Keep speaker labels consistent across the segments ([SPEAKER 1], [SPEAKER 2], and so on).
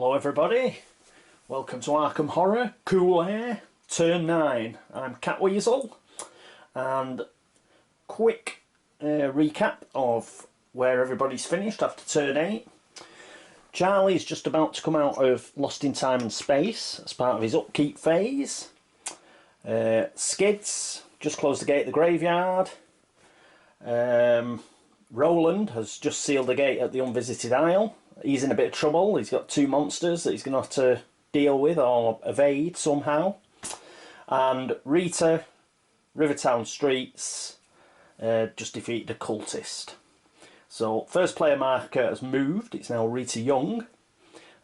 [SPEAKER 1] Hello everybody, welcome to Arkham Horror, Cool Air, Turn 9. I'm Catweazle, and quick recap of where everybody's finished after Turn 8. Charlie's just about to come out of Lost in Time and Space as part of his Upkeep phase. Skids just closed the gate of the graveyard. Roland has just sealed the gate at the Unvisited Isle. He's in a bit of trouble. He's got two monsters that he's going to have to deal with or evade somehow. And Rita, Rivertown Streets, just defeated a cultist. So first player marker has moved. It's now Rita Young.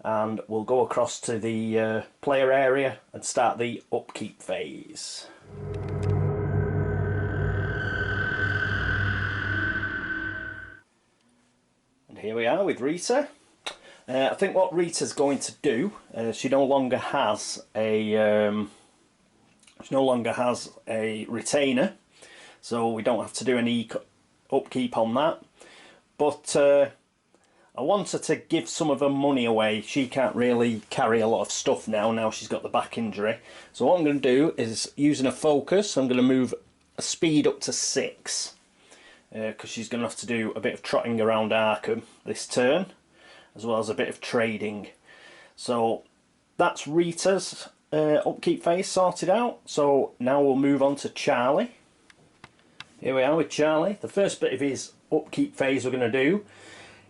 [SPEAKER 1] And we'll go across to the player area and start the Upkeep phase. And here we are with Rita. I think what Rita's going to do, she no longer has a retainer, so we don't have to do any upkeep on that. But I want her to give some of her money away. She can't really carry a lot of stuff now she's got the back injury. So what I'm going to do is, using a focus, I'm going to move a speed up to 6, because she's going to have to do a bit of trotting around Arkham this turn, as well as a bit of trading. So that's Rita's upkeep phase sorted out. So now we'll move on to Charlie. Here we are with Charlie. The first bit of his upkeep phase we're going to do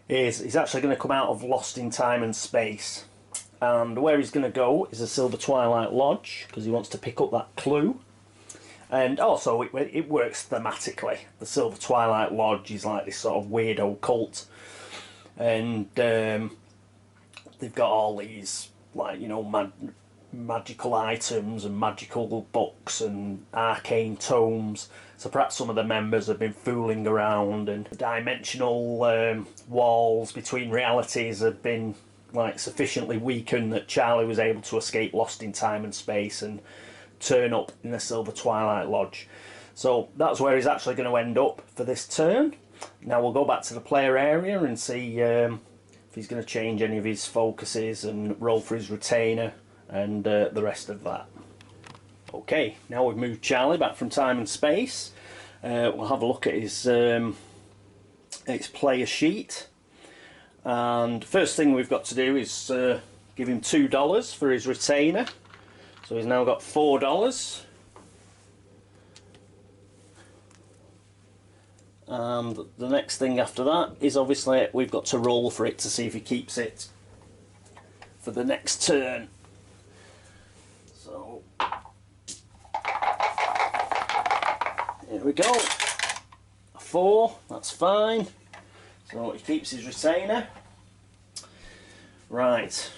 [SPEAKER 1] is he's actually going to come out of Lost in Time and Space. And where he's going to go is a Silver Twilight Lodge, because he wants to pick up that clue. And also it works thematically. The Silver Twilight Lodge is like this sort of weirdo cult. And they've got all these, like, you know, magical items and magical books and arcane tomes. So perhaps some of the members have been fooling around, and dimensional walls between realities have been like sufficiently weakened that Charlie was able to escape Lost in Time and Space and turn up in the Silver Twilight Lodge. So that's where he's actually going to end up for this turn. Now we'll go back to the player area and see if he's going to change any of his focuses and roll for his retainer and the rest of that. Okay, now we've moved Charlie back from time and space. We'll have a look at his player sheet. And first thing we've got to do is give him $2 for his retainer. So he's now got $4. And the next thing after that is obviously we've got to roll for it to see if he keeps it for the next turn. So here we go. A 4, that's fine. So he keeps his retainer. Right.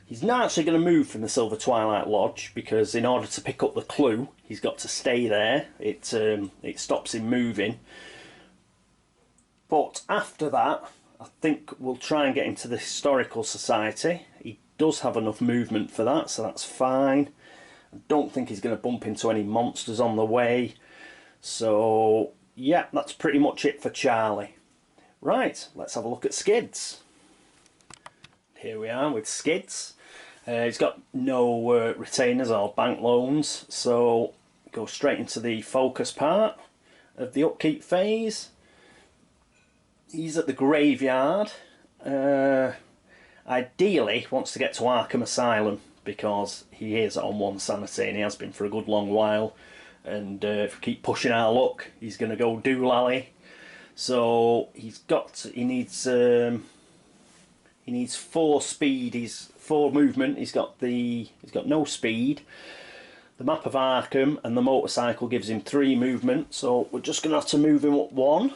[SPEAKER 1] He's not actually going to move from the Silver Twilight Lodge, because in order to pick up the clue he's got to stay there. It stops him moving. But after that I think we'll try and get him to the Historical Society. He does have enough movement for that, so that's fine. I don't think he's going to bump into any monsters on the way. So yeah, that's pretty much it for Charlie. Right, let's have a look at Skids. Here we are with Skids. He's got no retainers or bank loans, so go straight into the focus part of the upkeep phase. He's at the graveyard. Ideally wants to get to Arkham Asylum, because he is on 1 sanity and he has been for a good long while. And if we keep pushing our luck, he's going to go doolally. So he needs 4 speed. He's 4 movement. He's got no speed. The map of Arkham and the motorcycle gives him 3 movement. So we're just going to have to move him up 1.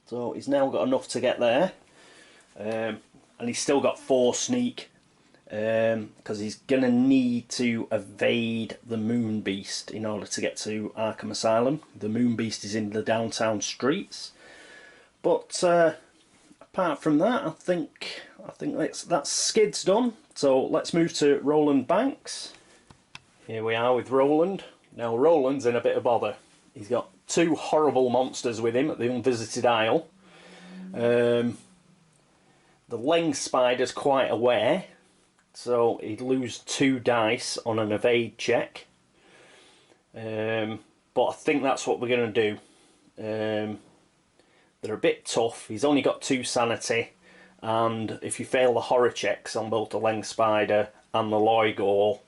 [SPEAKER 1] So he's now got enough to get there, and he's still got 4 sneak, because he's going to need to evade the Moon Beast in order to get to Arkham Asylum. The Moon Beast is in the downtown streets. But apart from that, I think that's Skids done. So let's move to Roland Banks. Here we are with Roland. Now Roland's in a bit of bother. He's got 2 horrible monsters with him at the Unvisited Isle. The Leng Spider's quite aware, so he'd lose 2 dice on an evade check. But I think that's what we're going to do. They're a bit tough. He's only got 2 sanity, and if you fail the horror checks on both the Leng Spider and the Loigor,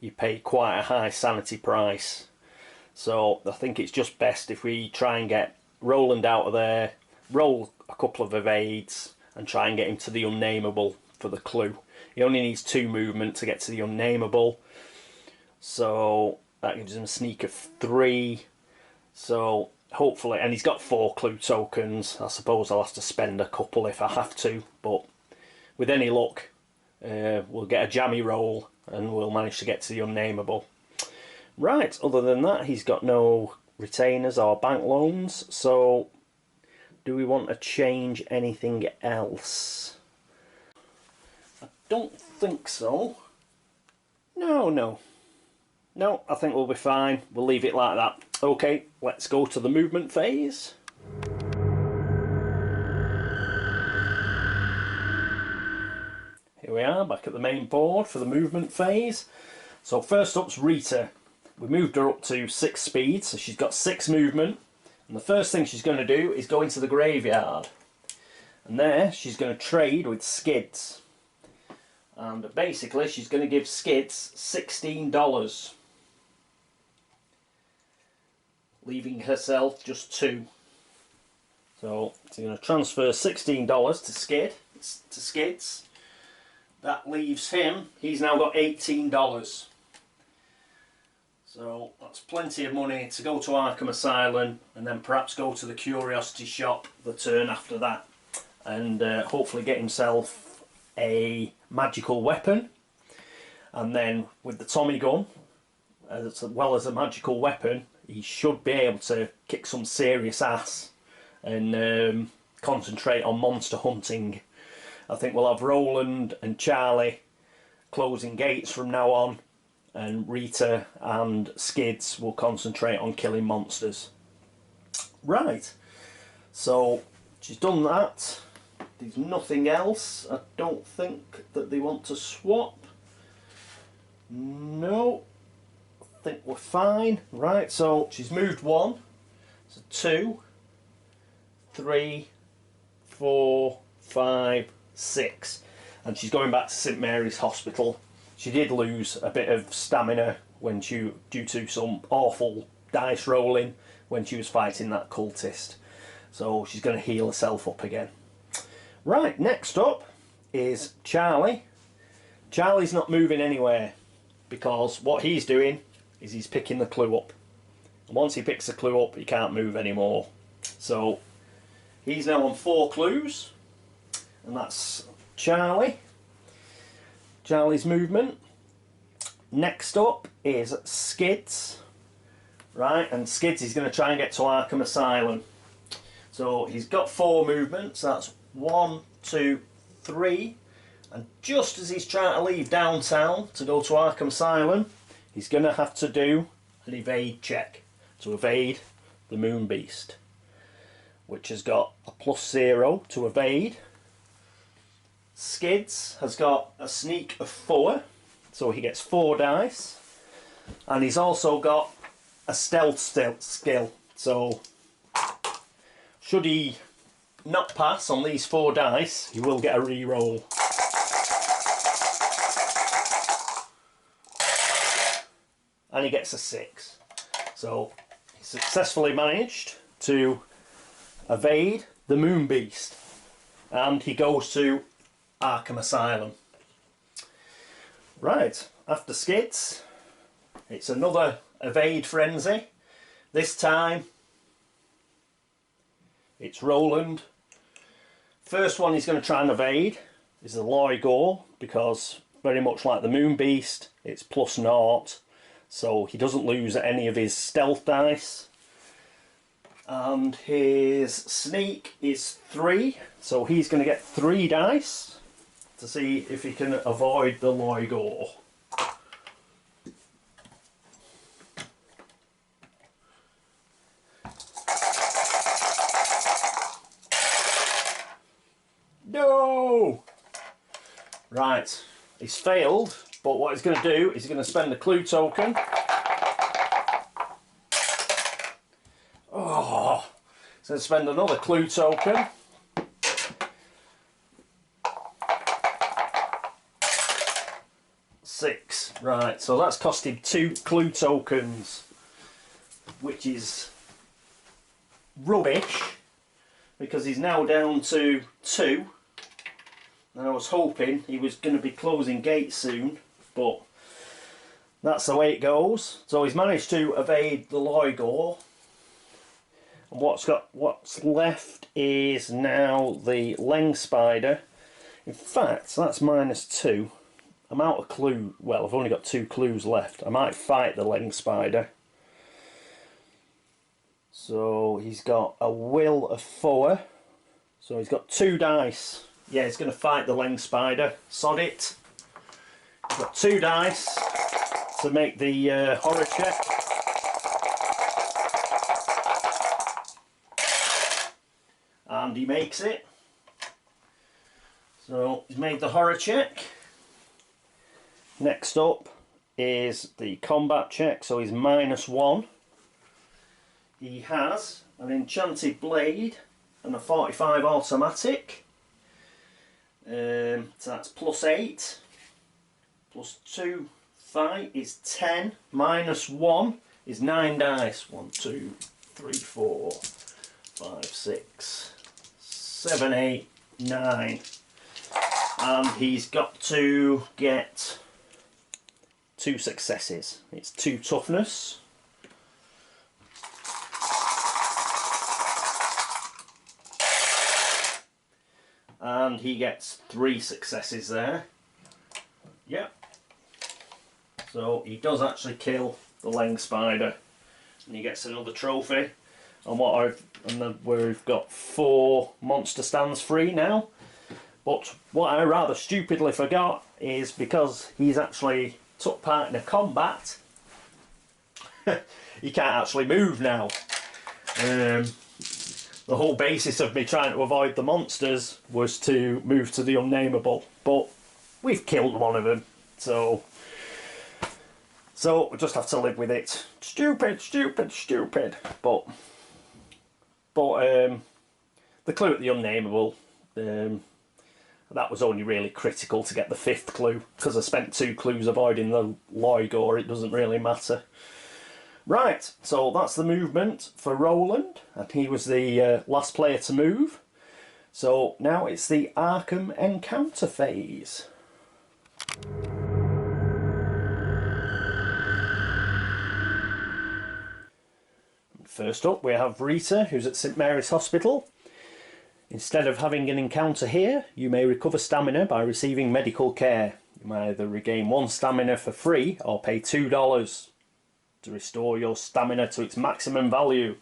[SPEAKER 1] you pay quite a high sanity price. So I think it's just best if we try and get Roland out of there, roll a couple of evades, and try and get him to the Unnameable for the clue. He only needs 2 movement to get to the Unnameable, so that gives him a sneak of 3. So hopefully, and he's got 4 clue tokens. I suppose I'll have to spend a couple if I have to, but with any luck, we'll get a jammy roll and we'll manage to get to the Unnameable. Right, other than that, he's got no retainers or bank loans, so do we want to change anything else? I don't think so. No, I think we'll be fine. We'll leave it like that. Okay, let's go to the movement phase. Here we are, back at the main board for the movement phase. So first up's Rita. We moved her up to 6 speed, so she's got 6 movement. And the first thing she's going to do is go into the graveyard. And there, she's going to trade with Skids. And basically, she's going to give Skids $16. Leaving herself just 2. So she's going to transfer $16 to Skids. That leaves him, he's now got $18. So that's plenty of money to go to Arkham Asylum and then perhaps go to the Curiosity Shop the turn after that, and hopefully get himself a magical weapon. And then with the Tommy gun, as well as a magical weapon, he should be able to kick some serious ass and concentrate on monster hunting. I think we'll have Roland and Charlie closing gates from now on, and Rita and Skids will concentrate on killing monsters. Right, so she's done that. There's nothing else. I don't think that they want to swap. No, I think we're fine. Right, so she's moved 1, so 2, 3, 4, 5, 6, and she's going back to St Mary's Hospital. She did lose a bit of stamina when due to some awful dice rolling when she was fighting that cultist, so she's going to heal herself up again. Right, next up is Charlie. Charlie's not moving anywhere because what he's doing is he's picking the clue up, and once he picks the clue up he can't move anymore. So he's now on 4 clues, and that's Charlie. Charlie's movement. Next up is Skids. Right, and Skids is going to try and get to Arkham Asylum. So he's got 4 movements. That's 1, 2, 3. And just as he's trying to leave downtown to go to Arkham Asylum, he's going to have to do an evade check to evade the Moon Beast, which has got a +0 to evade. Skids has got a sneak of 4, so he gets 4 dice, and he's also got a stealth skill, so should he not pass on these 4 dice, he will get a re-roll. And he gets a 6. So he successfully managed to evade the Moon Beast, and he goes to Arkham Asylum. Right, after Skids, it's another evade frenzy. This time it's Roland. First one he's going to try and evade is the Loigor, because very much like the Moon Beast, it's +0, so he doesn't lose any of his stealth dice. And his sneak is 3, so he's going to get 3 dice to see if he can avoid the Loigor. Right, he's failed, but what he's going to do is he's going to spend a clue token. Oh, he's going to spend another clue token. Six. Right, so that's cost him 2 clue tokens, which is rubbish because he's now down to 2. And I was hoping he was going to be closing gates soon, but that's the way it goes. So he's managed to evade the Loigor. And what's left is now the Leng Spider. In fact, that's -2. I'm out of clue. Well, I've only got 2 clues left. I might fight the Leng Spider. So he's got a will of 4. So he's got 2 dice. Yeah, he's going to fight the Leng Spider. Sod it. He's got 2 dice to make the horror check. And he makes it. So he's made the horror check. Next up is the combat check. So he's -1. He has an enchanted blade and a 45 automatic. So that's +8, +2 fight is 10, -1 is 9 dice. 1, 2, 3, 4, 5, 6, 7, 8, 9. And he's got to get 2 successes. It's 2 toughness. And he gets 3 successes there. Yep. So he does actually kill the Leng Spider, and he gets another trophy. And we've got 4 monster stands free now. But what I rather stupidly forgot is because he's actually took part in a combat, he can't actually move now. The whole basis of me trying to avoid the monsters was to move to the unnameable, but we've killed one of them, so we just have to live with it. Stupid, stupid, stupid. But the clue at the unnameable, that was only really critical to get the 5th clue, because I spent 2 clues avoiding the Loigor. It doesn't really matter. Right, so that's the movement for Roland, and he was the last player to move. So now it's the Arkham encounter phase. First up we have Rita, who's at St Mary's Hospital. Instead of having an encounter here, you may recover stamina by receiving medical care. You may either regain 1 stamina for free or pay $2 to restore your stamina to its maximum value.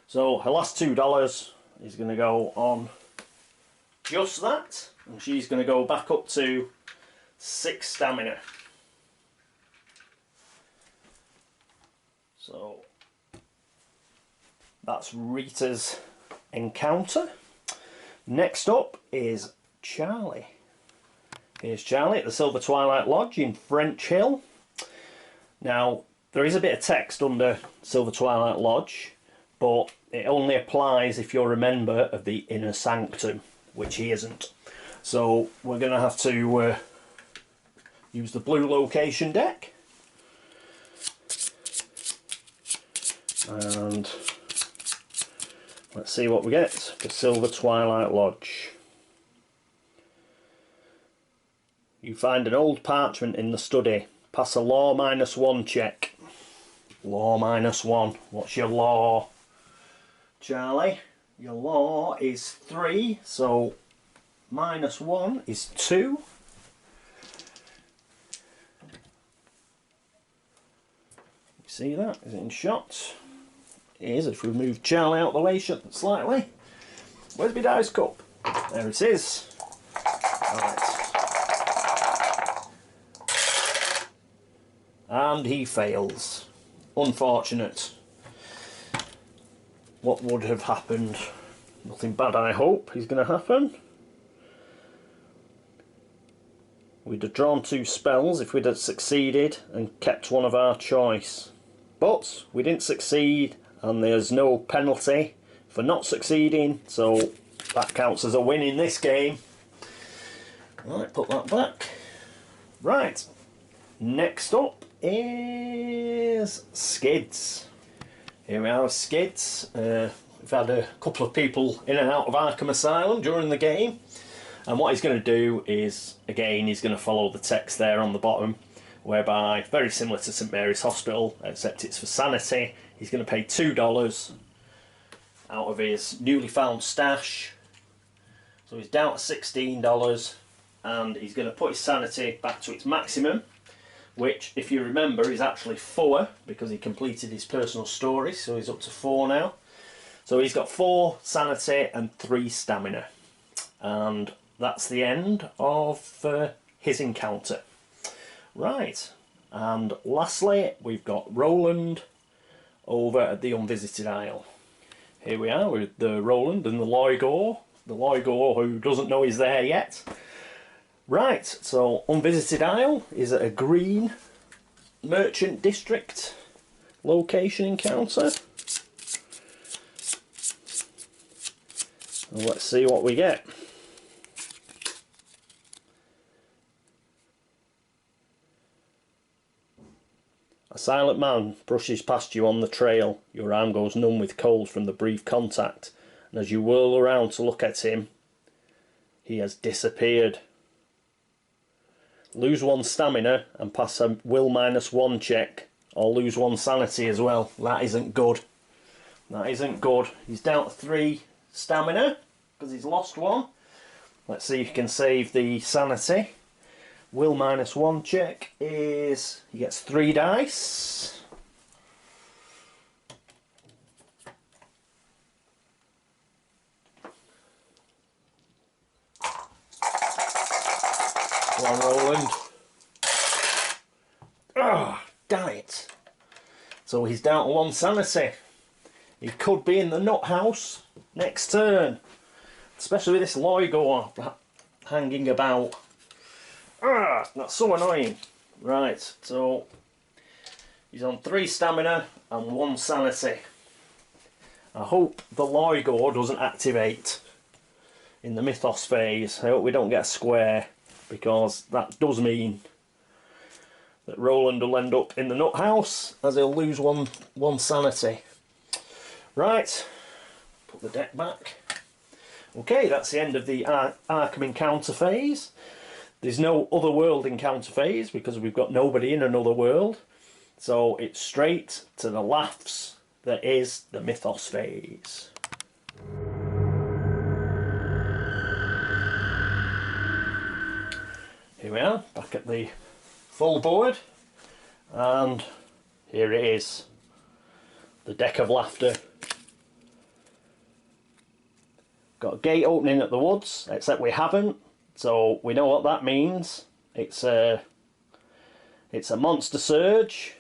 [SPEAKER 1] So her last $2 is going to go on just that, and she's going to go back up to 6 stamina. So that's Rita's encounter. Next up is Charlie. Here's Charlie at the Silver Twilight Lodge in French Hill. Now, there is a bit of text under Silver Twilight Lodge, but it only applies if you're a member of the Inner Sanctum, which he isn't. So we're going to have to use the blue location deck. And let's see what we get for Silver Twilight Lodge. You find an old parchment in the study. Pass a law -1 check. Law -1. What's your law, Charlie? Your law is 3, so -1 is 2. You see that? Is it in shot? It is. If we move Charlie out of the way slightly. Where's my dice cup? There it is. Right. And he fails. Unfortunate. What would have happened? Nothing bad, I hope, is going to happen. We'd have drawn 2 spells if we'd have succeeded and kept one of our choice. But we didn't succeed, and there's no penalty for not succeeding, so that counts as a win in this game. Right, put that back. Right, next up is Skids. Here we are, Skids. We've had a couple of people in and out of Arkham Asylum during the game, and what he's going to do is, again, he's going to follow the text there on the bottom, whereby, very similar to St Mary's Hospital, except it's for sanity. He's going to pay $2 out of his newly found stash, so he's down to $16, and he's going to put his sanity back to its maximum, which, if you remember, is actually 4 because he completed his personal story, so he's up to 4 now. So he's got 4 sanity and 3 stamina, and that's the end of his encounter. Right, and lastly we've got Roland over at the Unvisited Isle. Here we are with the Roland and the Loigor who doesn't know he's there yet. Right, so Unvisited Isle is at a green merchant district location encounter. And let's see what we get. A silent man brushes past you on the trail. Your arm goes numb with cold from the brief contact, and as you whirl around to look at him, he has disappeared. Lose 1 stamina and pass a will -1 check, or lose 1 sanity as well. That isn't good. That isn't good. He's down to 3 stamina because he's lost 1. Let's see if he can save the sanity. Will -1 check is, he gets 3 dice. Come on, Roland. Ah, damn it. So he's down to 1 sanity. He could be in the nut house next turn, especially with this Loigor hanging about. Ah, that's so annoying. Right, so he's on 3 stamina and 1 sanity. I hope the Loigor doesn't activate in the Mythos phase. I hope we don't get a square, because that does mean that Roland will end up in the nut house, as he'll lose one sanity. Right, put the deck back. Okay, that's the end of the Arkham encounter phase. There's no other world encounter phase because we've got nobody in another world. So it's straight to the laughs that is the Mythos phase. Here we are, back at the full board. And here it is. The deck of laughter. Got a gate opening at the woods, except we haven't. So we know what that means. It's a monster surge,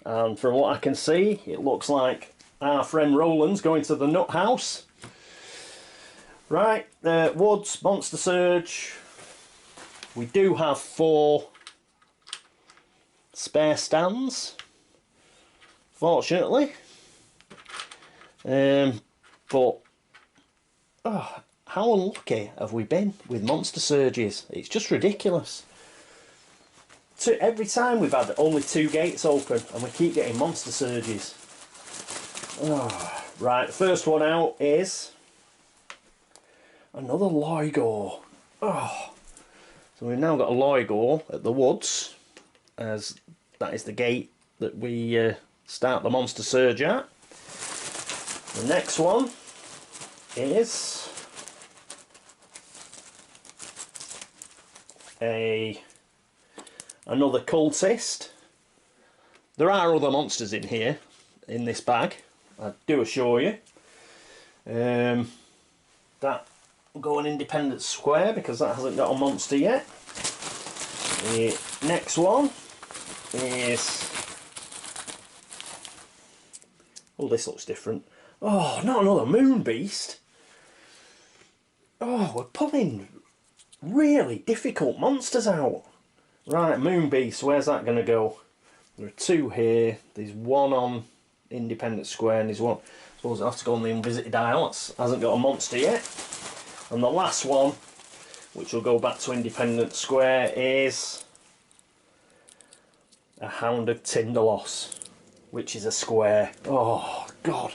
[SPEAKER 1] and from what I can see, it looks like our friend Roland's going to the nut house. Right, woods, monster surge. We do have 4 spare stands, fortunately. But oh, how unlucky have we been with monster surges? It's just ridiculous. Every time we've had only 2 gates open and we keep getting monster surges. Oh, right, the first one out is another Loigor. Oh, so we've now got a Loigor at the woods, as that is the gate that we start the monster surge at. The next one is another cultist. There are other monsters in here, in this bag, I do assure you. That will go an independent square because that hasn't got a monster yet. The next one is... oh, this looks different. Oh, not another moon beast. Oh, we're pulling really difficult monsters out. Right, Moon Beast, where's that going to go? There are two here. There's one on Independent Square and there's one... I suppose I have to go on the Unvisited Isle. That hasn't got a monster yet. And the last one, which will go back to Independent Square, is a Hound of Tindalos, which is a square. Oh, God.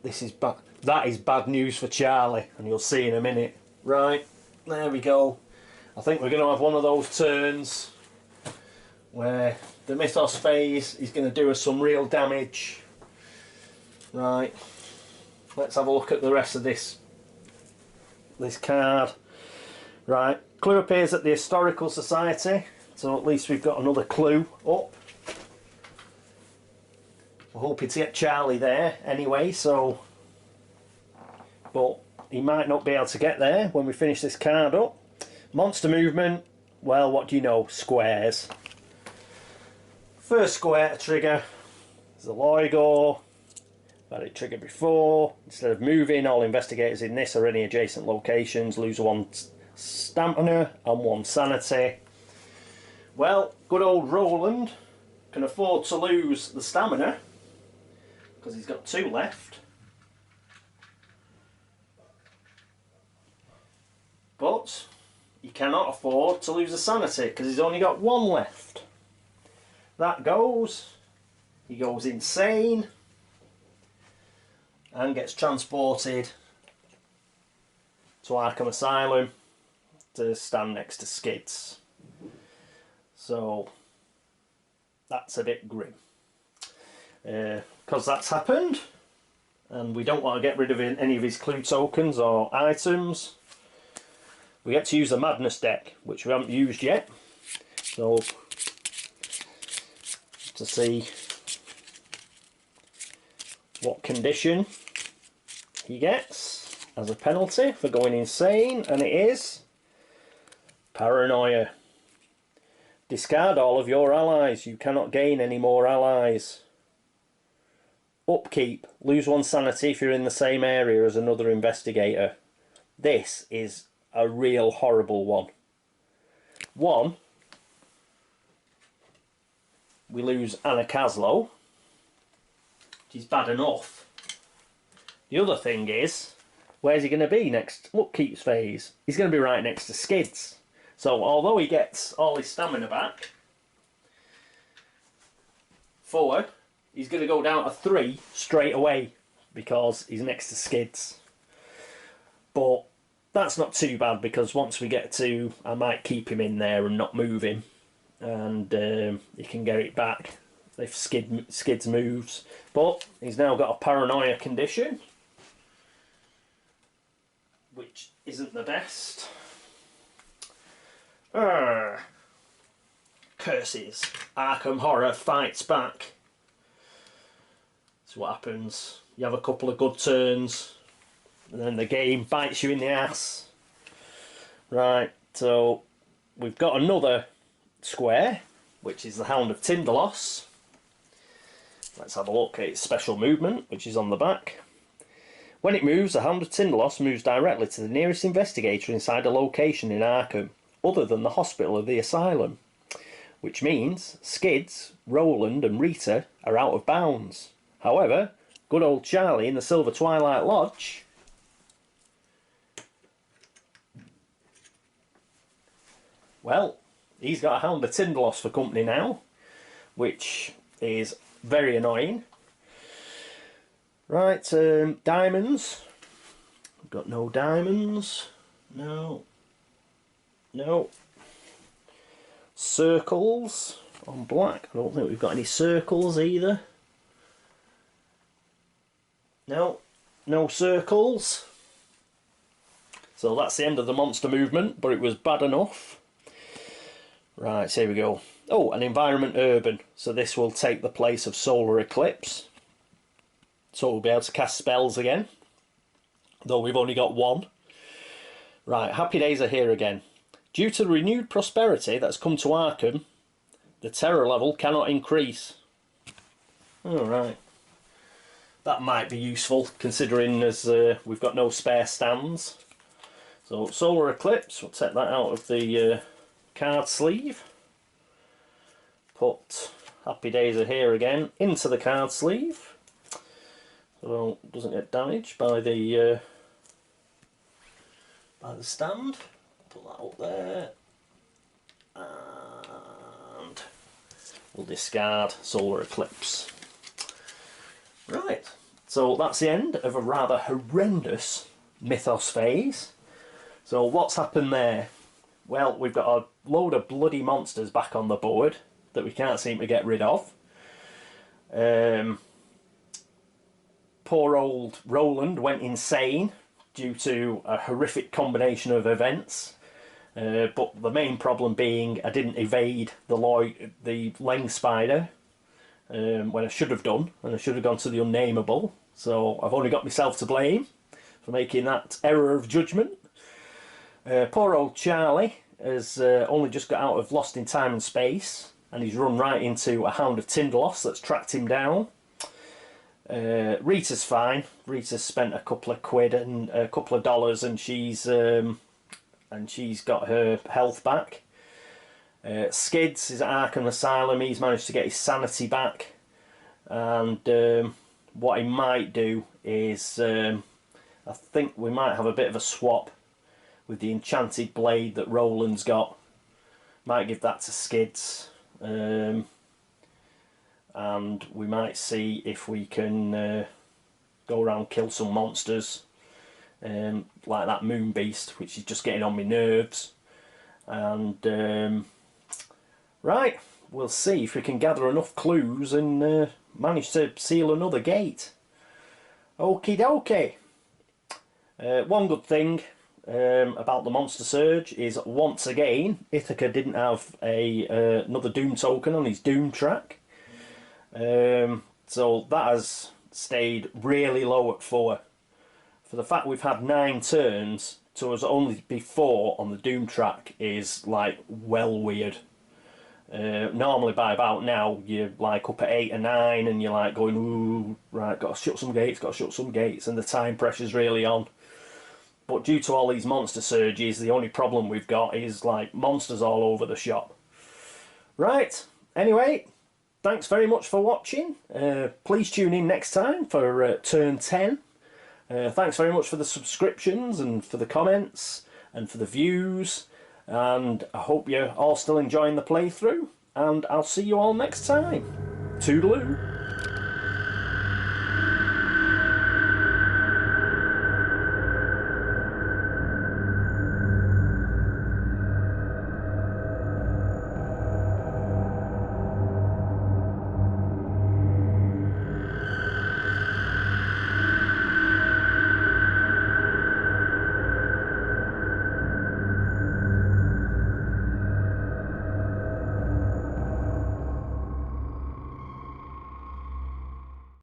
[SPEAKER 1] This is bad. That is bad news for Charlie, and you'll see in a minute. Right, there we go. I think we're going to have one of those turns where the Mythos phase is going to do us some real damage. Right, let's have a look at the rest of this card. Right, clue appears at the Historical Society, so at least we've got another clue up. We're hoping to get Charlie there anyway, so... But he might not be able to get there when we finish this card up. Monster movement, well, what do you know? Squares. First square to trigger is the Loigor. Had it triggered before. Instead of moving, all investigators in this or any adjacent locations lose 1 stamina and 1 sanity. Well, good old Roland can afford to lose the stamina because he's got 2 left. But he cannot afford to lose the sanity because he's only got 1 left. That goes. He goes insane. And gets transported to Arkham Asylum to stand next to Skids. So that's a bit grim. Because that's happened, and we don't want to get rid of any of his clue tokens or items, we get to use the Madness deck, which we haven't used yet. So to see what condition he gets as a penalty for going insane, and it is Paranoia. Discard all of your allies. You cannot gain any more allies. Upkeep. Lose 1 sanity if you're in the same area as another investigator. This is a real horrible one. 1, we lose Catweazle, which is bad enough. The other thing is, where's he going to be next Upkeep's phase? He's going to be right next to Skids. So although he gets all his stamina back, 4, he's going to go down to 3 straight away because he's next to Skids. But that's not too bad because once we get to, I might keep him in there and not move him, and he can get it back if Skids moves. But he's now got a Paranoia condition, which isn't the best. Curses. Arkham Horror fights back. That's what happens. You have a couple of good turns, and then the game bites you in the ass. Right, so we've got another square, which is the Hound of Tindalos. Let's have a look at its special movement, which is on the back. When it moves, the Hound of Tindalos moves directly to the nearest investigator inside a location in Arkham, other than the hospital or the asylum. Which means Skids, Roland and Rita are out of bounds. However, good old Charlie in the Silver Twilight Lodge well, he's got a Hound of Tindalos for company now, which is very annoying. Right, diamonds. We've got no diamonds. No. No. Circles on black. I don't think we've got any circles either. No. No circles. So that's the end of the monster movement, but it was bad enough. Right, so here we go. Oh, an environment urban. So this will take the place of solar eclipse. So we'll be able to cast spells again, though we've only got 1. Right, happy days are here again. Due to the renewed prosperity that's come to Arkham, the terror level cannot increase. Alright. That might be useful, considering as we've got no spare stands. So Solar Eclipse, we'll take that out of the card sleeve. Put Happy Days Are Here Again into the card sleeve, so it doesn't get damaged by the stand. Put that up there, and we'll discard Solar Eclipse. Right, so that's the end of a rather horrendous Mythos phase. So what's happened there? Well, we've got a load of bloody monsters back on the board that we can't seem to get rid of. Poor old Roland went insane due to a horrific combination of events. But the main problem being I didn't evade the Leng Spider when I should have done, and I should have gone to the Unnameable. So I've only got myself to blame for making that error of judgment. Poor old Charlie has only just got out of Lost in Time and Space, and he's run right into a Hound of Tindalos that's tracked him down. Rita's fine. Rita's spent a couple of quid and a couple of dollars, and she's got her health back. Skids is at Arkham Asylum. He's managed to get his sanity back, and what he might do is I think we might have a bit of a swap with the enchanted blade that Roland's got. Might give that to Skids, and we might see if we can go around kill some monsters, like that Moon Beast, which is just getting on my nerves. And right, we'll see if we can gather enough clues and manage to seal another gate. Okie dokie. One good thing about the Monster Surge is, once again, Ithaca didn't have another Doom token on his Doom track. So that has stayed really low at 4. For the fact we've had 9 turns to us only be 4 on the Doom track is like well weird. Normally by about now you're like up at 8 or 9 and you're like going, ooh, right, got to shut some gates, and the time pressure's really on. But due to all these monster surges, the only problem we've got is like monsters all over the shop. Right, anyway, thanks very much for watching. Please tune in next time for turn 10. Thanks very much for the subscriptions and for the comments and for the views, and I hope you're all still enjoying the playthrough, and I'll see you all next time. Toodaloo.